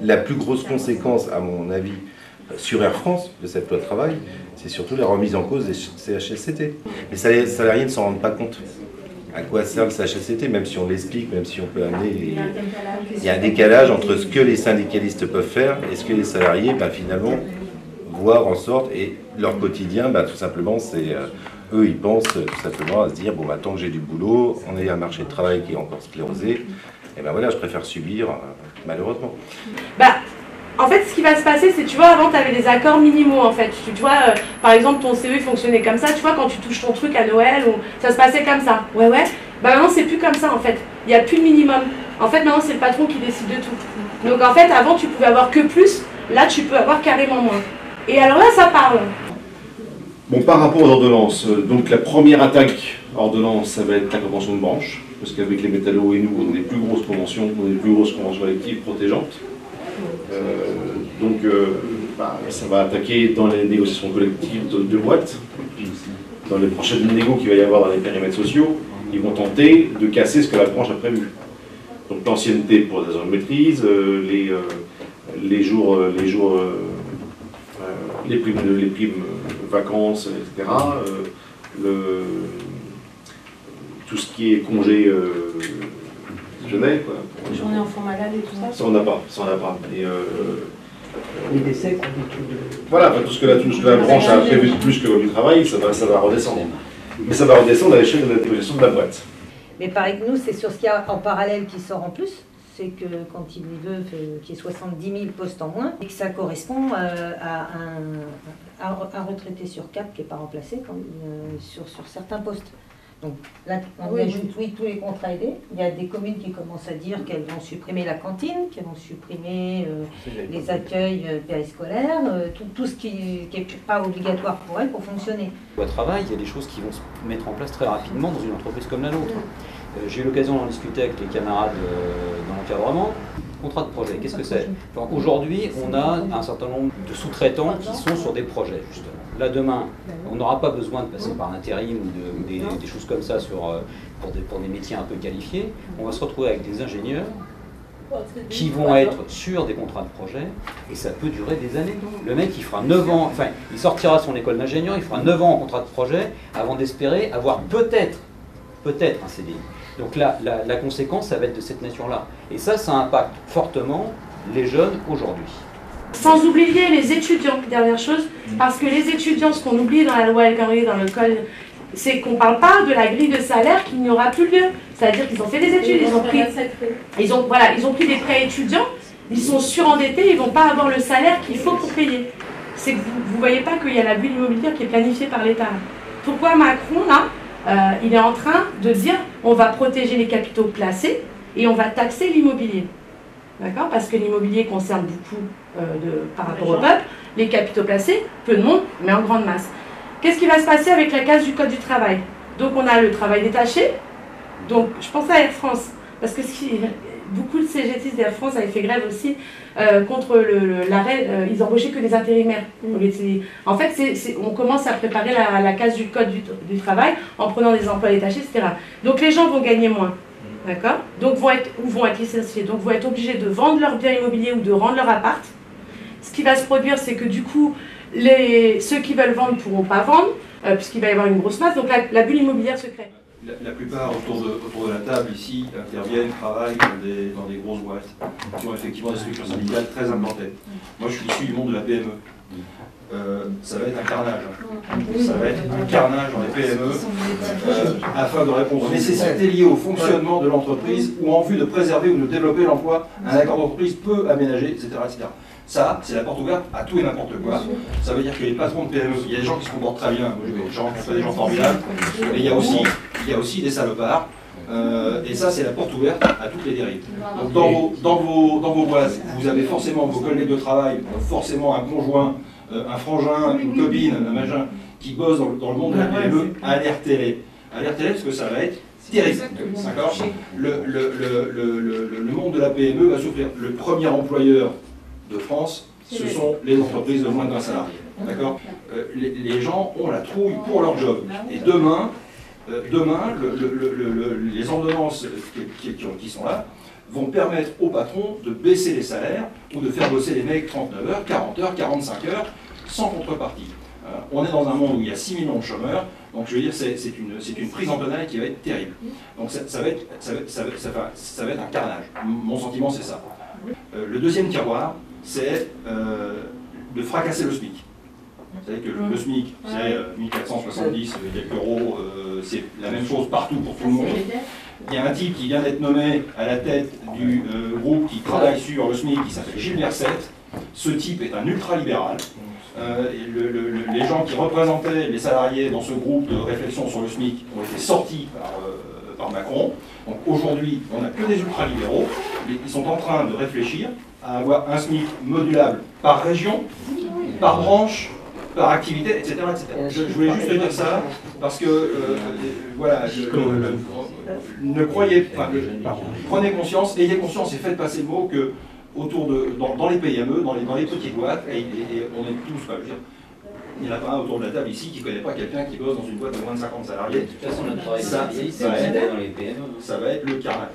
la plus grosse conséquence, à mon avis, sur Air France, de cette loi de travail, c'est surtout la remise en cause des CHSCT. Mais les salariés ne s'en rendent pas compte. À quoi sert le CHSCT, même si on l'explique, même si on peut amener... Il y a un décalage entre ce que les syndicalistes peuvent faire et ce que les salariés, finalement, voir en sorte, et leur quotidien, tout simplement, c'est... eux, ils pensent tout simplement à se dire, tant que j'ai du boulot, on est un marché de travail qui est encore sclérosé, et voilà, je préfère subir, malheureusement. En fait, ce qui va se passer, c'est, tu vois, avant, tu avais des accords minimaux, en fait. Tu vois, par exemple, ton CE fonctionnait comme ça. Tu vois, quand tu touches ton truc à Noël, ça se passait comme ça. Ouais. Maintenant, c'est plus comme ça, en fait. Il n'y a plus de minimum. En fait, maintenant, c'est le patron qui décide de tout. Donc, en fait, avant, tu pouvais avoir que plus. Là, tu peux avoir carrément moins. Et alors là, ça parle. Bon, par rapport aux ordonnances, donc la première attaque ordonnance, ça va être la convention de branche. Parce qu'avec les métallos et nous, on a des plus grosses conventions, collectives protégeantes. Ça va attaquer dans les négociations collectives de boîtes. Dans les prochaines négos qu'il va y avoir dans les périmètres sociaux, ils vont tenter de casser ce que la branche a prévu. Donc l'ancienneté pour des zones de maîtrise, les primes vacances, etc. Tout ce qui est congé jeûner, quoi. Les journées enfants malades et tout ça. Ça on n'a pas. Les décès qu'on dit voilà, tout ce que la branche a prévu de plus que du travail, ça va redescendre. Mais ça va redescendre à l'échelle de la négociation de la boîte. Mais pareil que nous, c'est sur ce qu'il y a en parallèle qui sort en plus. C'est que quand il veut qu'il y ait 70 000 postes en moins, et que ça correspond à un retraité sur 4 qui n'est pas remplacé sur certains postes. Donc là, on ajoute tous les contrats aidés. Il y a des communes qui commencent à dire qu'elles vont supprimer la cantine, qu'elles vont supprimer les accueils périscolaires, tout ce qui n'est pas obligatoire pour elles pour fonctionner. Au travail, il y a des choses qui vont se mettre en place très rapidement dans une entreprise comme la nôtre. J'ai eu l'occasion d'en discuter avec les camarades dans l'encadrement. Contrat de projet, qu'est-ce que c'est? Aujourd'hui, on a un certain nombre de sous-traitants qui sont sur des projets, justement. Là, demain, on n'aura pas besoin de passer par l'intérim ou des choses comme ça pour des métiers un peu qualifiés. On va se retrouver avec des ingénieurs qui vont être sur des contrats de projet, et ça peut durer des années. Le mec, il fera 9 ans, il sortira de son école d'ingénieur, il fera 9 ans en contrat de projet avant d'espérer avoir peut-être un CDI. Donc la conséquence, ça va être de cette nature-là. Et ça impacte fortement les jeunes aujourd'hui. Sans oublier les étudiants, dernière chose, parce que les étudiants, ce qu'on oublie dans la loi El Khomri, dans le code, c'est qu'on ne parle pas de la grille de salaire qui n'y aura plus lieu. C'est-à-dire qu'ils ont fait des études, ils ont pris des prêts étudiants, ils sont surendettés, ils ne vont pas avoir le salaire qu'il faut pour payer. C'est que vous ne voyez pas qu'il y a la bulle immobilière qui est planifiée par l'État. Pourquoi Macron, là, il est en train de dire on va protéger les capitaux placés et on va taxer l'immobilier. D'accord? Parce que l'immobilier concerne beaucoup par rapport au peuple, les capitaux placés, peu de monde, mais en grande masse. Qu'est-ce qui va se passer avec la case du Code du travail? Donc on a le travail détaché, donc je pense à Air France, parce que beaucoup de CGTistes d'Air France avaient fait grève aussi contre l'arrêt, ils embauchaient que des intérimaires. En fait, on commence à préparer la case du Code du travail en prenant des emplois détachés, etc. Donc les gens vont gagner moins. D'accord? Donc vont être licenciés, donc vont être obligés de vendre leur bien immobilier ou de rendre leur appart. Ce qui va se produire, c'est que du coup, ceux qui veulent vendre ne pourront pas vendre, puisqu'il va y avoir une grosse masse, donc la bulle immobilière se crée. La plupart autour de la table ici interviennent, travaillent dans des grosses boîtes qui ont effectivement des structures syndicales très implantées. Moi je suis issu du monde de la PME. Ça va être un carnage. Ça va être un carnage dans les PME afin de répondre aux nécessités liées au fonctionnement de l'entreprise ou en vue de préserver ou de développer l'emploi. Un accord d'entreprise peut aménager, etc. etc. Ça, c'est la porte ouverte à tout et n'importe quoi. Ça veut dire que les patrons de PME, il y a des gens qui se comportent très bien, j'ai rencontré des gens formidables, mais il y a aussi des salopards. Et ça, c'est la porte ouverte à toutes les dérives. Donc dans vos boîtes, vous avez forcément vos collègues de travail, forcément un conjoint, un frangin, une copine, un machin, qui bosse dans le monde de la PME, alertez-les. Alertez-les parce que ça va être terrible. D'accord ? Le monde de la PME va souffrir. Le premier employeur de France, ce sont les entreprises de moins de 20 salariés. D'accord ? Les gens ont la trouille pour leur job. Et demain, les ordonnances qui sont là vont permettre aux patrons de baisser les salaires ou de faire bosser les mecs 39 heures, 40 heures, 45 heures, sans contrepartie. On est dans un monde où il y a 6 millions de chômeurs, donc je veux dire, c'est une prise en tenaille qui va être terrible. Donc ça va être un carnage. Mon sentiment, c'est ça. Le deuxième tiroir, c'est de fracasser le SMIC. Vous savez que le SMIC, c'est 1470 quelques euros, c'est la même chose partout pour tout le monde. Il y a un type qui vient d'être nommé à la tête du groupe qui travaille sur le SMIC, qui s'appelle Gilles Berset. Ce type est un ultralibéral. Les gens qui représentaient les salariés dans ce groupe de réflexion sur le SMIC ont été sortis par Macron. Donc aujourd'hui, on n'a que des ultralibéraux. Ils sont en train de réfléchir à avoir un SMIC modulable par région, par branche, par activité, etc. Je voulais juste dire ça parce que, voilà, ne croyez pas, prenez conscience, ayez conscience et faites passer le mot que dans les PME, dans les petites boîtes, et on est tous, pas, je veux dire, il n'y en a pas un autour de la table ici qui ne connaît pas quelqu'un qui bosse dans une boîte de moins de 50 salariés. De toute façon, notre travail, ça va être le carnage.